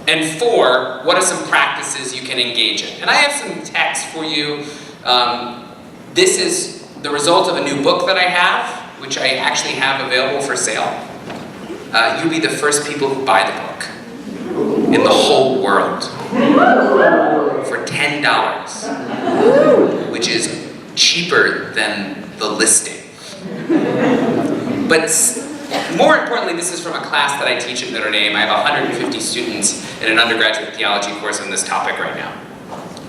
And 4, what are some practices you can engage in? And I have some text for you. This is the result of a new book that I have, which I actually have available for sale. You'll be the first people who buy the book in the whole world for $10, which is cheaper than the listing. But more importantly, this is from a class that I teach at Notre Dame. I have 150 students in an undergraduate theology course on this topic right now.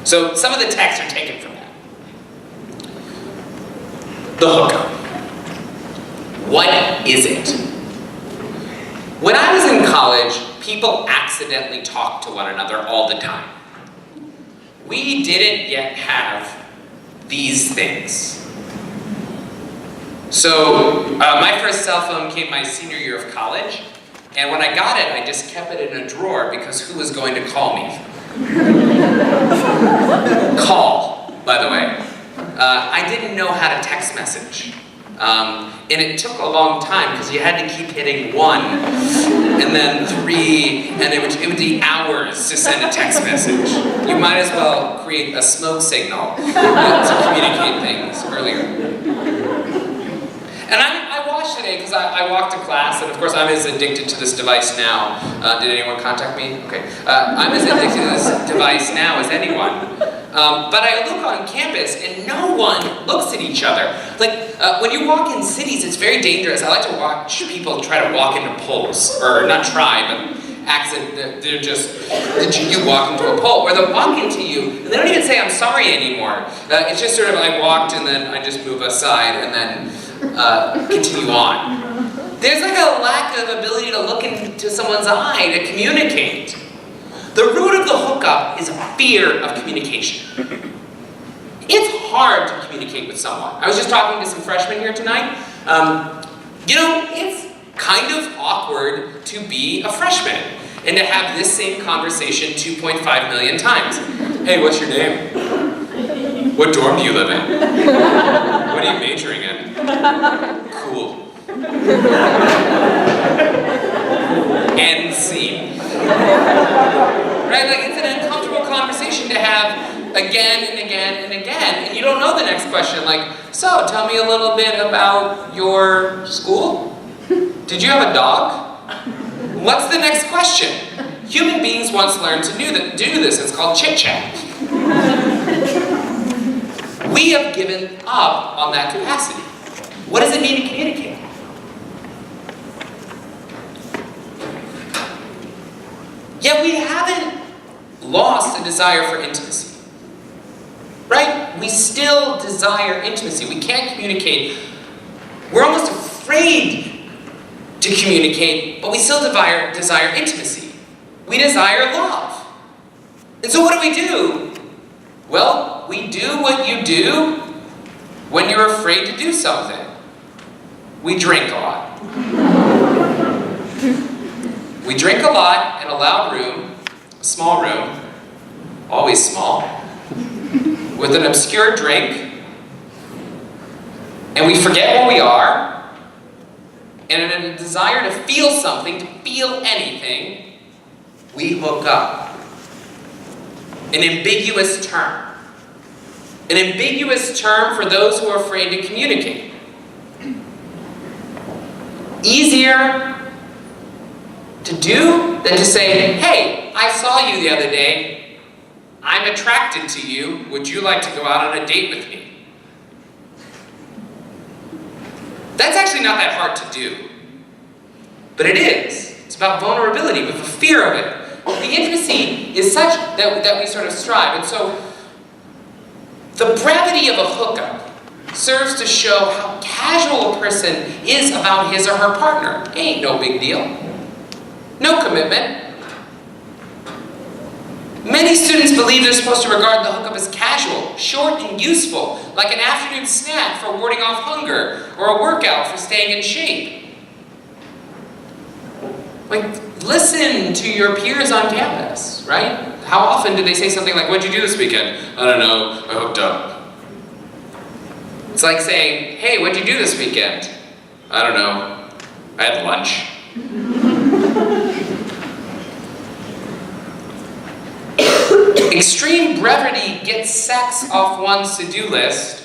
So some of the texts are taken from that. The hookup. What is it? When I was in college, people accidentally talked to one another all the time. We didn't yet have these things. So my first cell phone came my senior year of college, and when I got it, I just kept it in a drawer because who was going to call me? Call, by the way. I didn't know how to text message. And it took a long time because you had to keep hitting 1 and then 3, and it would be hours to send a text message. You might as well create a smoke signal to communicate things earlier. And I watched today because I walked to class, and of course I'm as addicted to this device now. Did anyone contact me? Okay. I'm as addicted to this device now as anyone. But I look on campus and no one looks at each other. Like, when you walk in cities, it's very dangerous. I like to watch people try to walk into poles. Or not try, but they're just, you walk into a pole. Or they'll walk into you, and they don't even say, I'm sorry anymore. It's just sort of, I walked and then I just move aside and then continue on. There's like a lack of ability to look into someone's eye to communicate. The root of the hookup is a fear of communication. It's hard to communicate with someone. I was just talking to some freshmen here tonight. It's kind of awkward to be a freshman and to have this same conversation 2.5 million times. Hey, what's your name? What dorm do you live in? What are you majoring in? Cool. End scene. Right? Like, it's an uncomfortable conversation to have again and again and again, and you don't know the next question. Like, so, tell me a little bit about your school? Did you have a dog? What's the next question? Human beings once learned to do this. It's called chit-chat. We have given up on that capacity. What does it mean to communicate? Yet we haven't lost a desire for intimacy. Right? We still desire intimacy. We can't communicate. We're almost afraid to communicate, but we still desire intimacy. We desire love. And so what do? Well, we do what you do when you're afraid to do something. We drink a lot. We drink a lot in a loud room, a small room, always small, with an obscure drink, and we forget where we are, and in a desire to feel something, to feel anything, we hook up. An ambiguous term. An ambiguous term for those who are afraid to communicate. Easier to do than to say, hey, I saw you the other day. I'm attracted to you. Would you like to go out on a date with me? That's actually not that hard to do. But it is. It's about vulnerability, with the fear of it. The intimacy is such that we sort of strive. And so, the brevity of a hookup serves to show how casual a person is about his or her partner. Ain't no big deal. No commitment. Many students believe they're supposed to regard the hookup as casual, short and useful, like an afternoon snack for warding off hunger, or a workout for staying in shape. Like, listen to your peers on campus, right? How often do they say something like, what'd you do this weekend? I don't know, I hooked up. It's like saying, hey, what'd you do this weekend? I don't know, I had lunch. Extreme brevity gets sex off one's to-do list,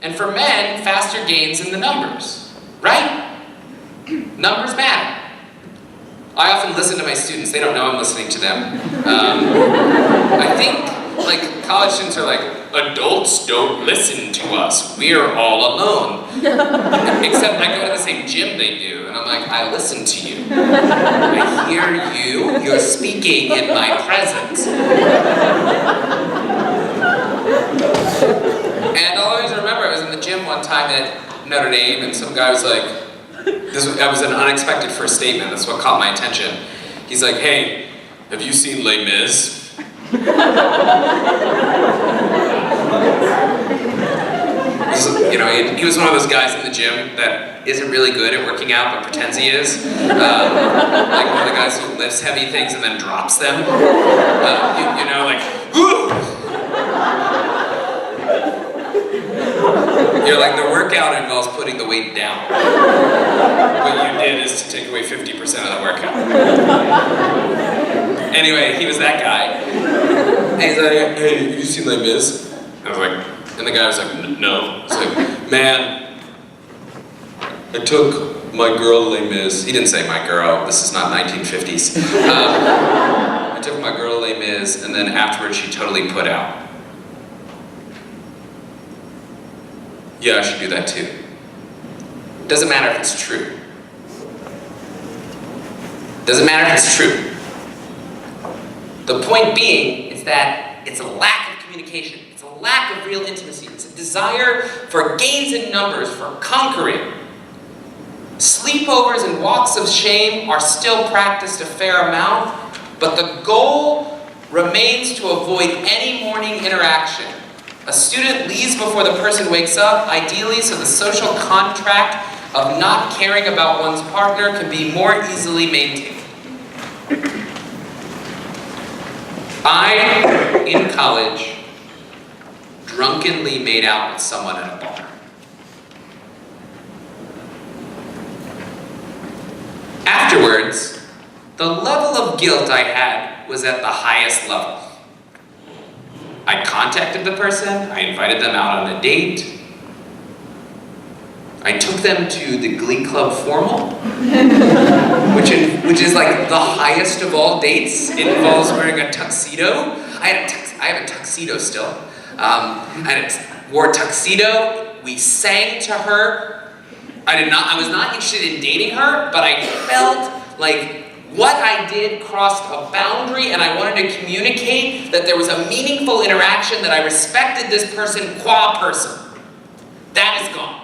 and for men, faster gains in the numbers, right? Numbers matter. I often listen to my students. They don't know I'm listening to them. I think, like, college students are like, adults don't listen to us. We're all alone. Except I go to the same gym they do, and I'm like, I listen to you. I hear you. You're speaking in my presence. And I'll always remember, I was in the gym one time at Notre Dame, and some guy was like, that was an unexpected first statement, that's what caught my attention. He's like, hey, have you seen Les Mis? You know, he was one of those guys in the gym that isn't really good at working out, but pretends he is. Like one of the guys who lifts heavy things and then drops them. You know, like, woo! You're like, the workout involves putting the weight down. What you did is to take away 50% of the workout. Anyway, he was that guy. And he's like, hey, have you seen Les Mis? I was like, and the guy was like, no. He's like, man, I took my girl Les Mis. He didn't say my girl, this is not 1950s. I took my girl Les Mis, and then afterwards she totally put out. Yeah, I should do that too. Doesn't matter if it's true. Doesn't matter if it's true. The point being is that it's a lack of communication. It's a lack of real intimacy. It's a desire for gains in numbers, for conquering. Sleepovers and walks of shame are still practiced a fair amount, but the goal remains to avoid any morning interaction. A student leaves before the person wakes up, ideally so the social contract of not caring about one's partner can be more easily maintained. I, in college, drunkenly made out with someone at a bar. Afterwards, the level of guilt I had was at the highest level. I contacted the person, I invited them out on a date. I took them to the Glee Club formal, which is like the highest of all dates. It involves wearing a tuxedo. I have a tuxedo still. I wore a tuxedo. We sang to her. I was not interested in dating her, but I felt like what I did crossed a boundary, and I wanted to communicate that there was a meaningful interaction, that I respected this person qua person. That is gone.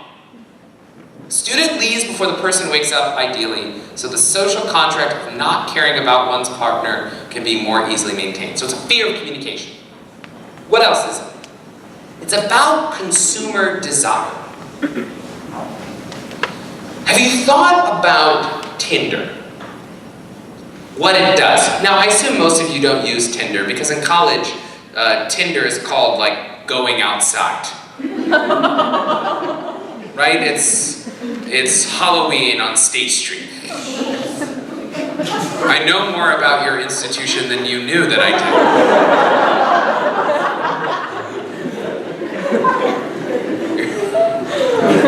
Student leaves before the person wakes up, ideally, so the social contract of not caring about one's partner can be more easily maintained. So it's a fear of communication. What else is it? It's about consumer desire. Have you thought about Tinder? What it does? Now, I assume most of you don't use Tinder because in college, Tinder is called like going outside. Right? It's Halloween on State Street. I know more about your institution than you knew that I did.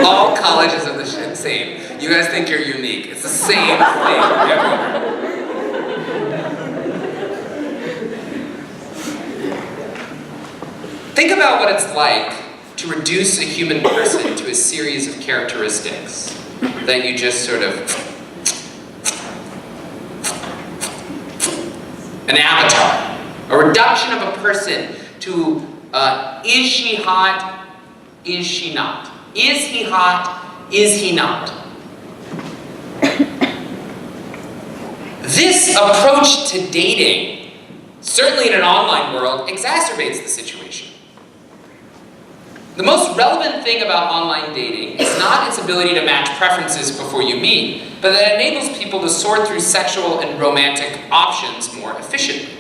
All colleges are the same. You guys think you're unique. It's the same thing everywhere. Think about what it's like to reduce a human person to a series of characteristics that you just sort of... An avatar. A reduction of a person to, is she hot? Is she not? Is he hot? Is he not? This approach to dating, certainly in an online world, exacerbates the situation. The most relevant thing about online dating is not its ability to match preferences before you meet, but that it enables people to sort through sexual and romantic options more efficiently.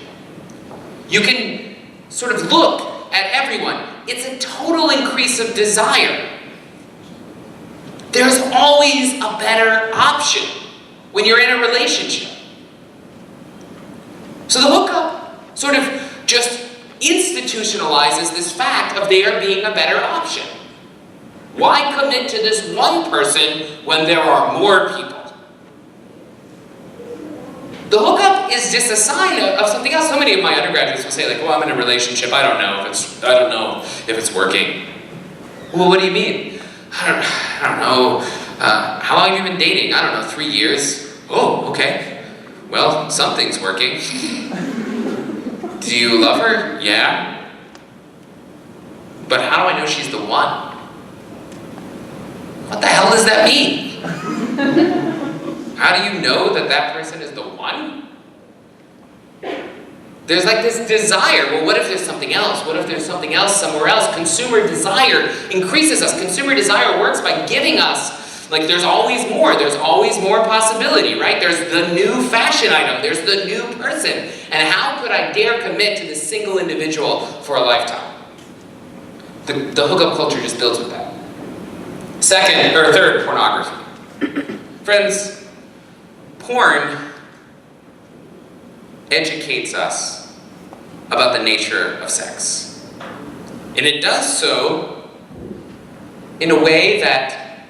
You can sort of look at everyone. It's a total increase of desire. There's always a better option when you're in a relationship. So the hookup sort of just institutionalizes this fact of there being a better option. Why commit to this one person when there are more people? The hookup is just a sign of something else. So many of my undergraduates will say, like, well, I'm in a relationship, I don't know if it's working. Well, what do you mean? I don't know. How long have you been dating? I don't know, 3 years. Oh, okay. Well, something's working. Do you love her? Yeah. But how do I know she's the one? What the hell does that mean? How do you know that that person is the one? There's like this desire. Well, what if there's something else? What if there's something else somewhere else? Consumer desire increases us. Consumer desire works by giving us, like, there's always more. There's always more possibility, right? There's the new fashion item. There's the new person. And how could I dare commit to this single individual for a lifetime? The hookup culture just builds with that. Third, pornography. Friends, porn educates us about the nature of sex. And it does so in a way that,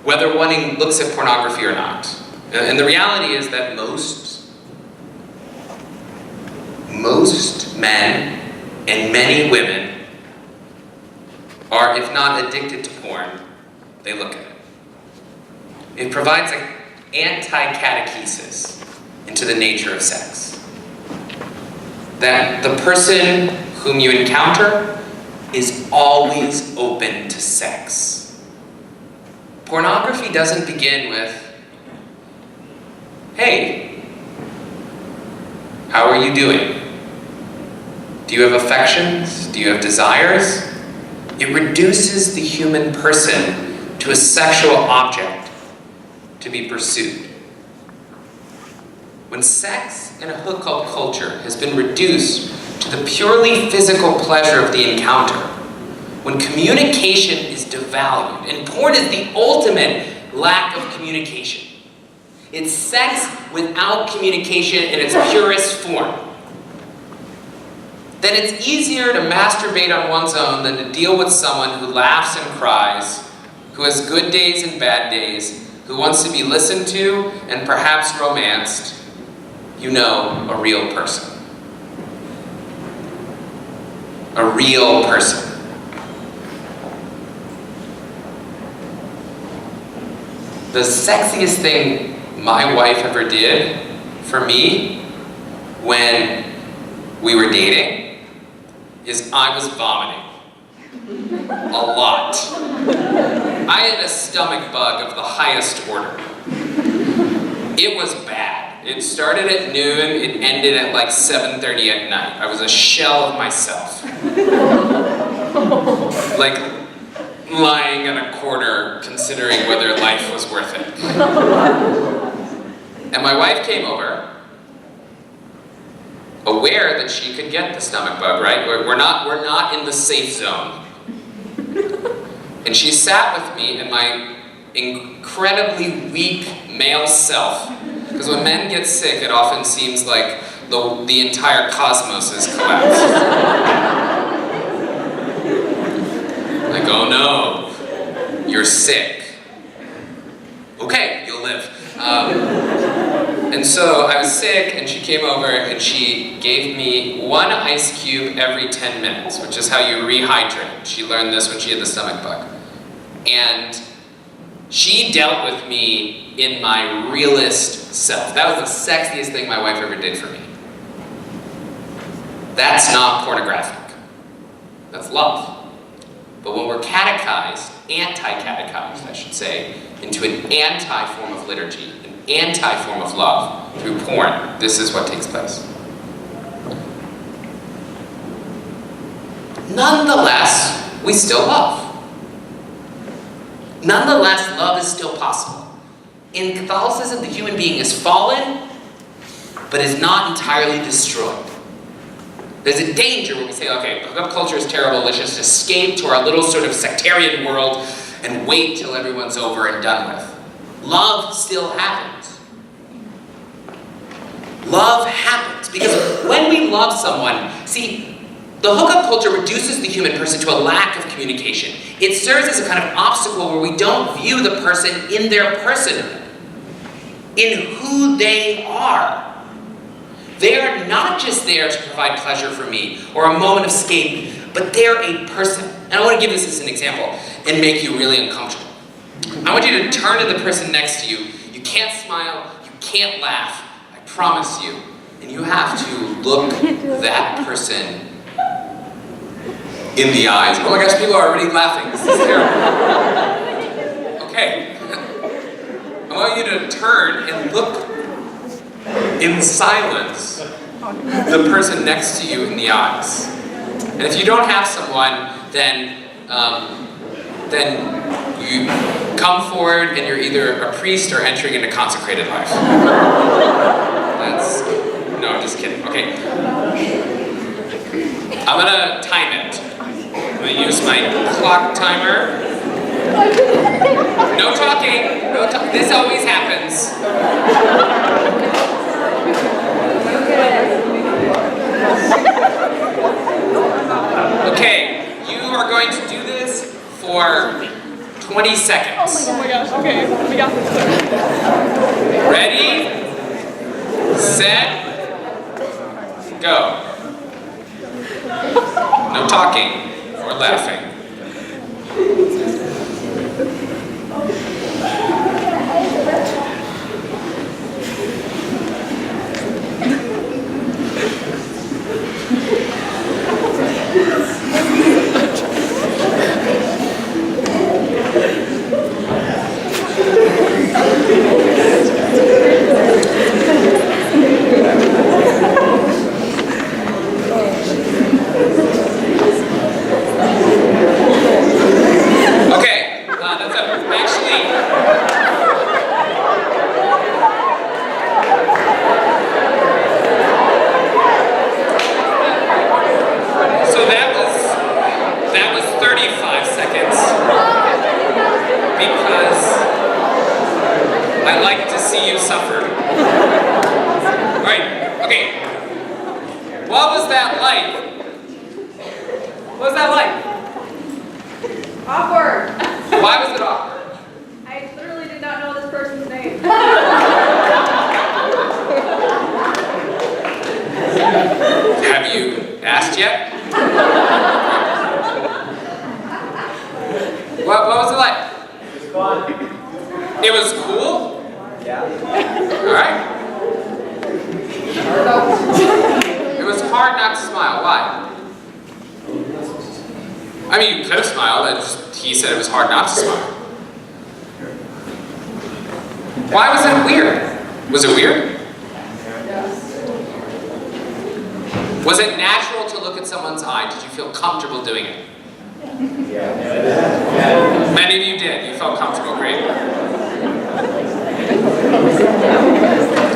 whether one looks at pornography or not, and the reality is that most men and many women are, if not addicted to porn, they look at it. It provides an anti-catechesis into the nature of sex. That the person whom you encounter is always open to sex. Pornography doesn't begin with, hey, how are you doing? Do you have affections? Do you have desires? It reduces the human person to a sexual object to be pursued. When sex in a hookup culture has been reduced to the purely physical pleasure of the encounter, when communication is devalued, and porn is the ultimate lack of communication. It's sex without communication in its purest form. Then it's easier to masturbate on one's own than to deal with someone who laughs and cries, who has good days and bad days, who wants to be listened to and perhaps romanced. You know, a real person. A real person. The sexiest thing my wife ever did for me when we were dating is I was vomiting. A lot. I had a stomach bug of the highest order. It was bad. It started at noon, it ended at like 7:30 at night. I was a shell of myself. Like lying in a corner considering whether life was worth it. And my wife came over, aware that she could get the stomach bug, right? We're not in the safe zone. And she sat with me in my incredibly weak male self, because when men get sick, it often seems like the entire cosmos has collapsed. Like, oh no, you're sick. Okay, you'll live. And so I was sick, and she came over and she gave me 1 ice cube every 10 minutes, which is how you rehydrate. She learned this when she had the stomach bug. And she dealt with me in my realest self. That was the sexiest thing my wife ever did for me. That's not pornographic. That's love. But when we're catechized, anti-catechized, I should say, into an anti-form of liturgy, an anti-form of love through porn, this is what takes place. Nonetheless, we still love. Nonetheless, love is still possible. In Catholicism, the human being is fallen, but is not entirely destroyed. There's a danger when we say, okay, hookup culture is terrible, let's just escape to our little sort of sectarian world and wait till everyone's over and done with. Love still happens. Love happens, because when we love someone, see, The hookup culture reduces the human person to a lack of communication. It serves as a kind of obstacle where we don't view the person in their personhood, in who they are. They are not just there to provide pleasure for me or a moment of escape, but they're a person. And I want to give this as an example and make you really uncomfortable. I want you to turn to the person next to you. You can't smile, you can't laugh, I promise you. And you have to look that person in the eyes. Oh my gosh, people are already laughing. This is terrible. Okay. I want you to turn and look in silence the person next to you in the eyes. And if you don't have someone, then you come forward and you're either a priest or entering into consecrated life. No, I'm just kidding. Okay. I'm gonna time it. I'm gonna use my clock timer. No talking. This always happens. Okay, you are going to do this for 20 seconds. Oh my gosh, okay, we got this. Ready, set, go. No talking or laughing. Awkward. Why was it awkward? I literally did not know this person's name. Have you asked yet? What was it like? It was fun. It was cool? Yeah. Alright. It was hard not to smile. Why? I mean, you could have smiled, he said it was hard not to smile. Why was it weird? Was it weird? Yes. Was it natural to look at someone's eye? Did you feel comfortable doing it? Yeah. Many of you did. You felt comfortable. Great.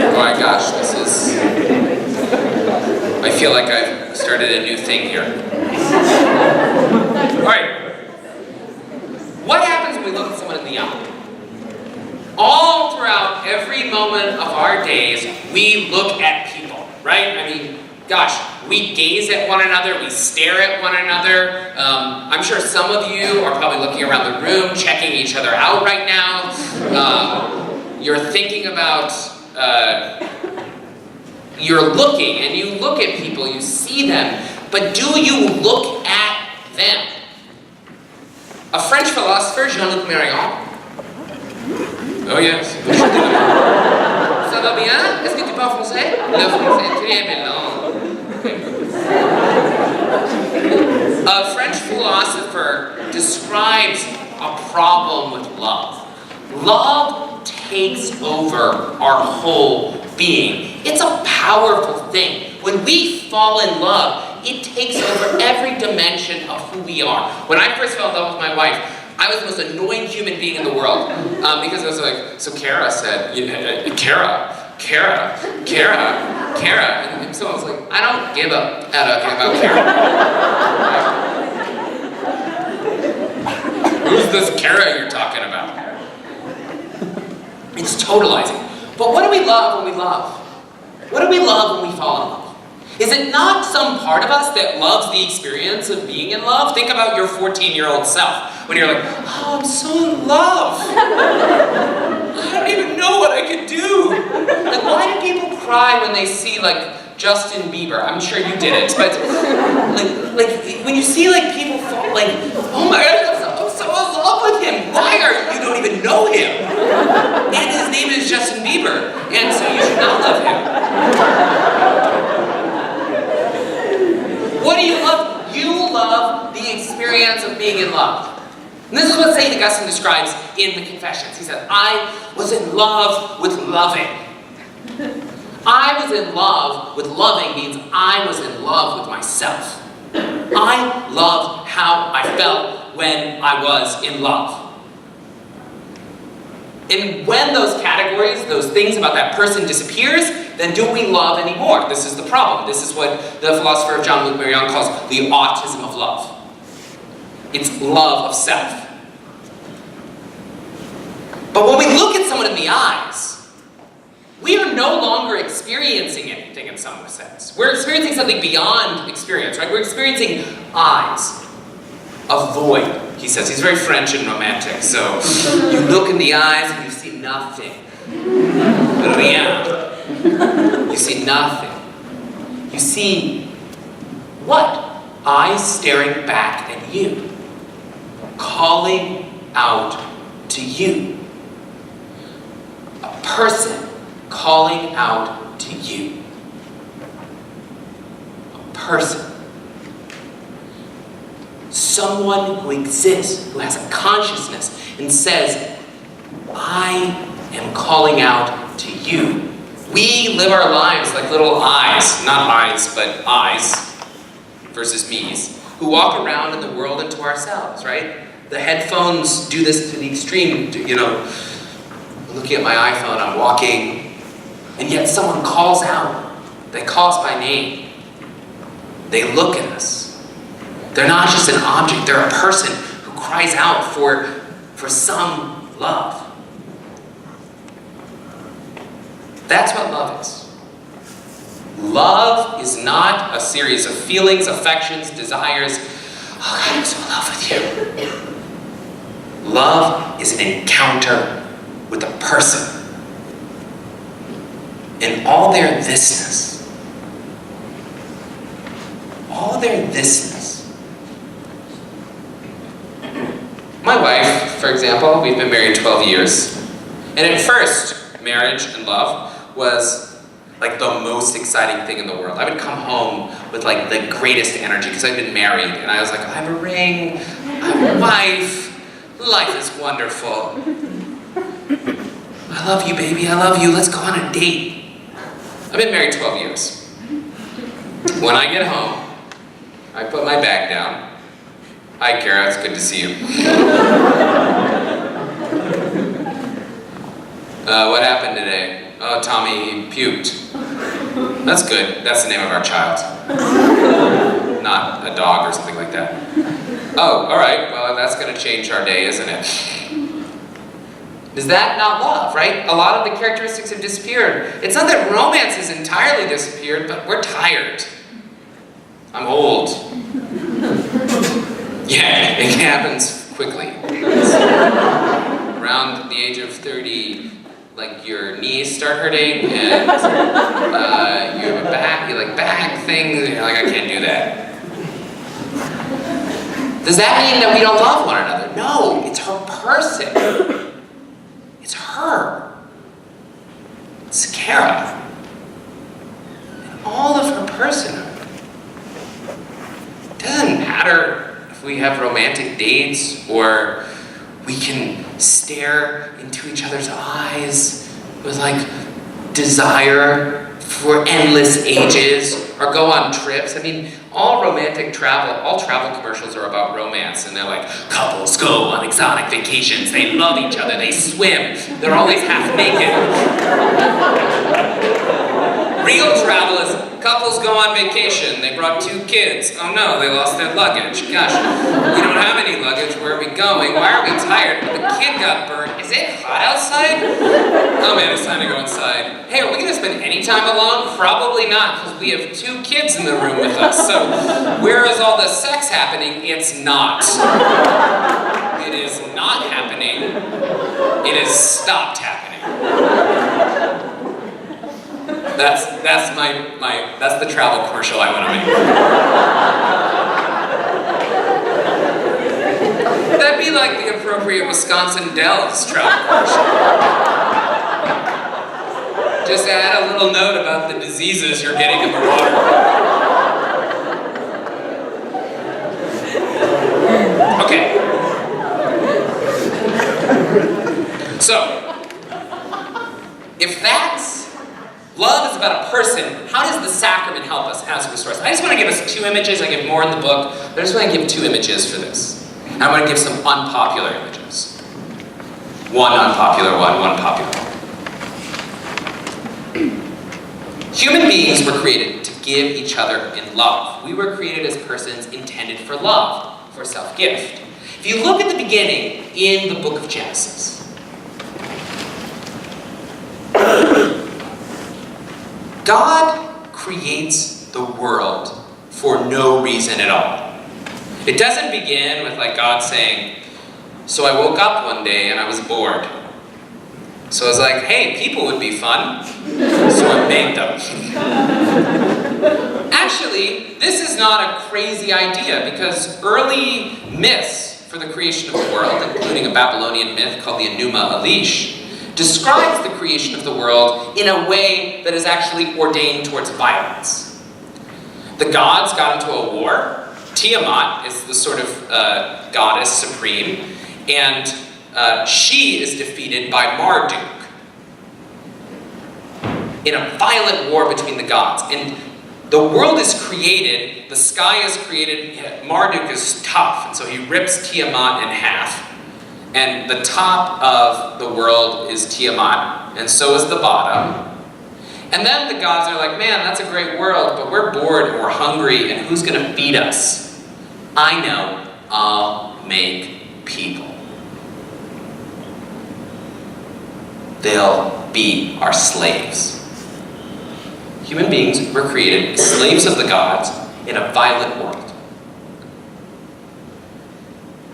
Oh my gosh, this is... I feel like I've started a new thing here. Alright. What happens when we look at someone in the eye? All throughout every moment of our days, we look at people, right? I mean, gosh, we gaze at one another, we stare at one another. I'm sure some of you are probably looking around the room, checking each other out right now. You're thinking about, you're looking, and you look at people, you see them, but do you look at them? A French philosopher, Jean-Luc Marion. Oh yes. Ça va bien? Est-ce que tu parles français? Le français est très belle langue. A French philosopher describes a problem with love. Love takes over our whole being. It's a powerful thing. When we fall in love, it takes over every dimension of who we are. When I first fell in love with my wife, I was the most annoying human being in the world. Because I was like, so Kara said, Kara. And so I was like, I don't give a about Kara. Who's this Kara you're talking about? It's totalizing. But what do we love when we love? What do we love when we fall in love? Is it not some part of us that loves the experience of being in love? Think about your 14-year-old self, when you're like, oh, I'm so in love. I don't even know what I could do. Like, why do people cry when they see, like, Justin Bieber? I'm sure you didn't, but, like when you see, like, people fall, like, oh my gosh, I'm so in love with him. Why are you don't even know him? And his name is Justin Bieber, and so you should not love him. What do you love? You love the experience of being in love. And this is what St. Augustine describes in the Confessions. He said, I was in love with loving. I was in love with loving means I was in love with myself. I loved how I felt when I was in love. And when those categories, those things about that person disappears, then do we love anymore? This is the problem. This is what the philosopher Jean-Luc Marion calls the autism of love. It's love of self. But when we look at someone in the eyes, we are no longer experiencing anything in some sense. We're experiencing something beyond experience, right? We're experiencing eyes. A void, he says. He's very French and romantic, so you look in the eyes and you see nothing. Rien. You see nothing. You see what? Eyes staring back at you. Calling out to you. A person calling out to you. A person. Someone who exists, who has a consciousness, and says, I am calling out to you. We live our lives like little eyes, not eyes, but eyes versus me's, who walk around in the world and to ourselves, right? The headphones do this to the extreme, you know, looking at my iPhone, I'm walking, and yet someone calls out. They call us by name. They look at us. They're not just an object, they're a person who cries out for some love. That's what love is. Love is not a series of feelings, affections, desires. Oh God, I'm so in love with you. Love is an encounter with a person. In all their thisness. All their thisness. My wife, for example, we've been married 12 years. And at first, marriage and love was like the most exciting thing in the world. I would come home with like the greatest energy because I'd been married. And I was like, I have a ring, I have a wife, life is wonderful. I love you, baby, I love you, let's go on a date. I've been married 12 years. When I get home, I put my bag down. Hi, Kara, it's good to see you. What happened today? Oh, Tommy, he puked. That's good. That's the name of our child. Not a dog or something like that. Oh, all right. Well, that's going to change our day, isn't it? Is that not love, right? A lot of the characteristics have disappeared. It's not that romance has entirely disappeared, but we're tired. I'm old. Yeah, it happens quickly. Around the age of 30, like your knees start hurting and you have a back thing, and you're like, I can't do that. Does that mean that we don't love one another? No, it's her person. It's her. It's Kara. And all of her personhood. It doesn't matter if we have romantic dates, or we can stare into each other's eyes with like desire for endless ages, or go on trips. I mean, all travel commercials are about romance, and they're like, couples go on exotic vacations, they love each other, they swim, they're always half naked. Real travel is couples go on vacation. They brought 2 kids. Oh no, they lost their luggage. Gosh, we don't have any luggage. Where are we going? Why are we tired? The kid got burnt. Is it hot outside? Oh man, it's time to go inside. Hey, are we gonna spend any time alone? Probably not, because we have 2 kids in the room with us. So where is all the sex happening? It's not. It is not happening. It has stopped happening. That's the travel commercial I want to make. That'd be like the appropriate Wisconsin Dells travel commercial. Just add a little note about the diseases you're getting in the water. Okay. So, if love is about a person, how does the sacrament help us as a resource? I just want to give us 2 images. I give more in the book, but I just want to give 2 images for this. I want to give some unpopular images. One unpopular one popular one. Human beings were created to give each other in love. We were created as persons intended for love, for self-gift. If you look at the beginning in the book of Genesis, God creates the world for no reason at all. It doesn't begin with like God saying, so I woke up one day and I was bored. So I was like, hey, people would be fun. So I made them. Actually, this is not a crazy idea because early myths for the creation of the world, including a Babylonian myth called the Enuma Elish, describes the creation of the world in a way that is actually ordained towards violence. The gods got into a war. Tiamat is the sort of goddess supreme, and she is defeated by Marduk in a violent war between the gods. And the world is created, the sky is created, Marduk is tough, and so he rips Tiamat in half. And the top of the world is Tiamat, and so is the bottom. And then the gods are like, man, that's a great world, but we're bored and we're hungry, and who's going to feed us? I know, I'll make people. They'll be our slaves. Human beings were created as slaves of the gods in a violent world.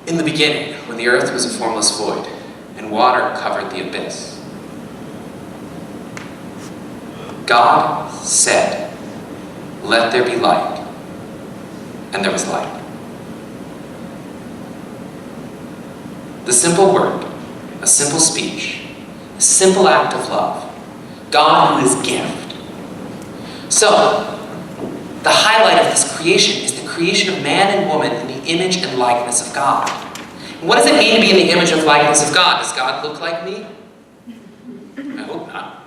In the beginning, when the earth was a formless void, and water covered the abyss, God said, let there be light, and there was light. The simple word, a simple speech, a simple act of love, God who is gift. So, the highlight of this creation is the creation of man and woman in the image and likeness of God. And what does it mean to be in the image and likeness of God? Does God look like me? I hope not.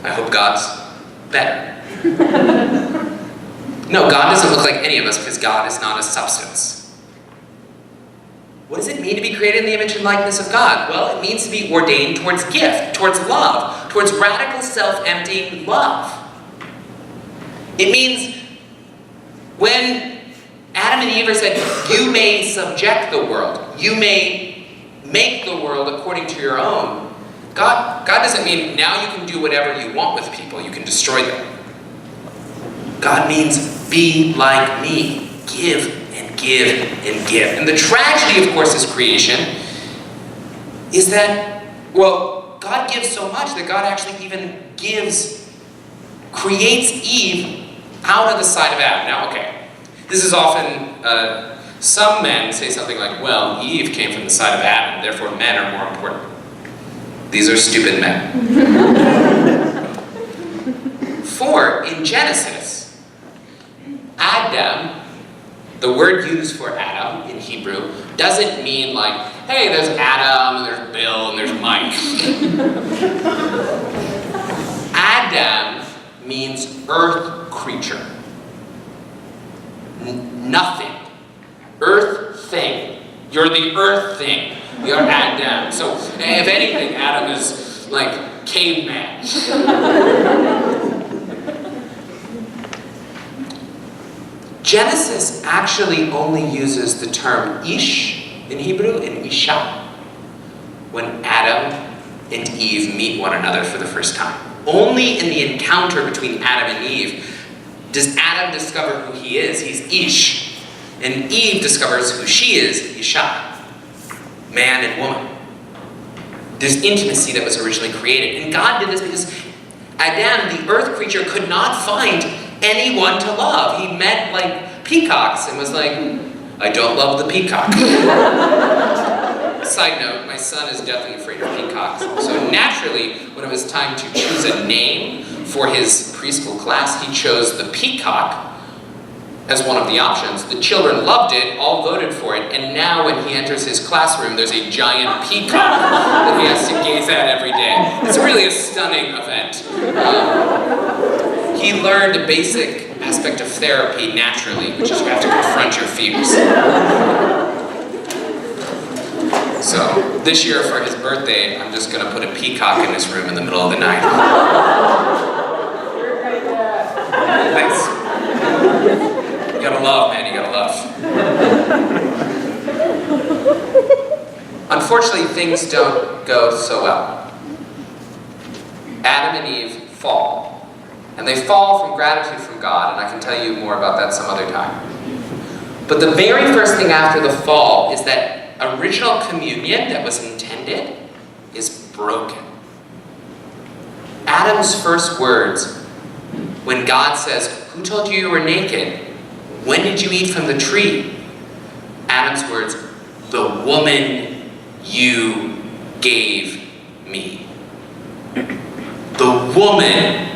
I hope God's better. No, God doesn't look like any of us because God is not a substance. What does it mean to be created in the image and likeness of God? Well, it means to be ordained towards gift, towards love, towards radical self-emptying love. It means when Adam and Eve are said, you may subject the world, you may make the world according to your own, God doesn't mean now you can do whatever you want with people, you can destroy them. God means be like me, give and give and give. And the tragedy, of course, is creation, is that, well, God gives so much that God actually even creates Eve out of the side of Adam. Now, okay, this is often, some men say something like, well, Eve came from the side of Adam, therefore men are more important. These are stupid men. For, in Genesis, Adam, the word used for Adam in Hebrew, doesn't mean like, hey, there's Adam, and there's Bill, and there's Mike. Adam means earth creature. Nothing. Earth thing. You're the earth thing. You're Adam. So, if anything, Adam is like caveman. Genesis actually only uses the term ish in Hebrew and isha when Adam and Eve meet one another for the first time. Only in the encounter between Adam and Eve does Adam discover who he is, he's ish, and Eve discovers who she is, isha, man and woman. There's intimacy that was originally created. And God did this because Adam, the earth creature, could not find anyone to love. He met like peacocks and was like, I don't love the peacock. Side note, my son is deathly afraid of peacocks. So naturally, when it was time to choose a name for his preschool class, he chose the peacock as one of the options. The children loved it, all voted for it, and now when he enters his classroom, there's a giant peacock that he has to gaze at every day. It's really a stunning event. He learned a basic aspect of therapy naturally, which is you have to confront your fears. So, this year for his birthday, I'm just going to put a peacock in his room in the middle of the night. Thanks. You gotta love, man, you gotta love. Unfortunately, things don't go so well. Adam and Eve fall. And they fall from gratitude from God, and I can tell you more about that some other time. But the very first thing after the fall is that original communion that was intended is broken. Adam's first words, when God says, "Who told you you were naked? When did you eat from the tree?" Adam's words, "The woman you gave me." The woman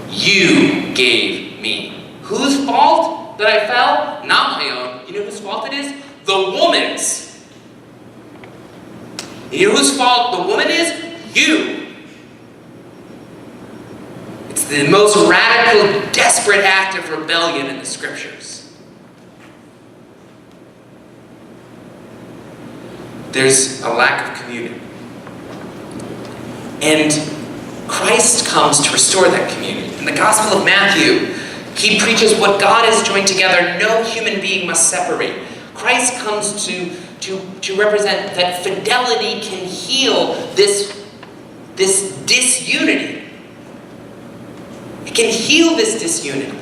you gave me. Whose fault that I fell? Not my own. You know whose fault it is? The woman's. You know whose fault the woman is? You. It's the most radical, desperate act of rebellion in the scriptures. There's a lack of communion. And Christ comes to restore that communion. In the Gospel of Matthew, he preaches what God has joined together, no human being must separate. Christ comes to represent that fidelity can heal this disunity. It can heal this disunity.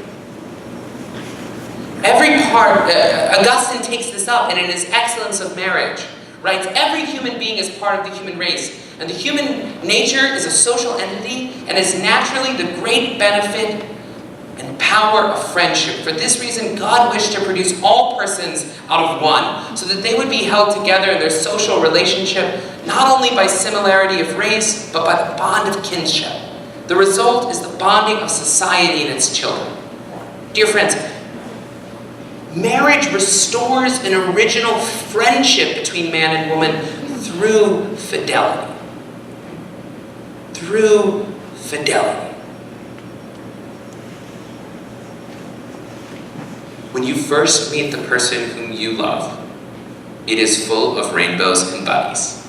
Every part, Augustine takes this up, and in his Excellence of Marriage, writes, every human being is part of the human race, and the human nature is a social entity, and is naturally the great benefit and power of friendship. For this reason, God wished to produce all persons out of one, so that they would be held together in their social relationship, not only by similarity of race, but by the bond of kinship. The result is the bonding of society and its children. Dear friends, marriage restores an original friendship between man and woman through fidelity. Through fidelity. When you first meet the person whom you love, it is full of rainbows and bunnies.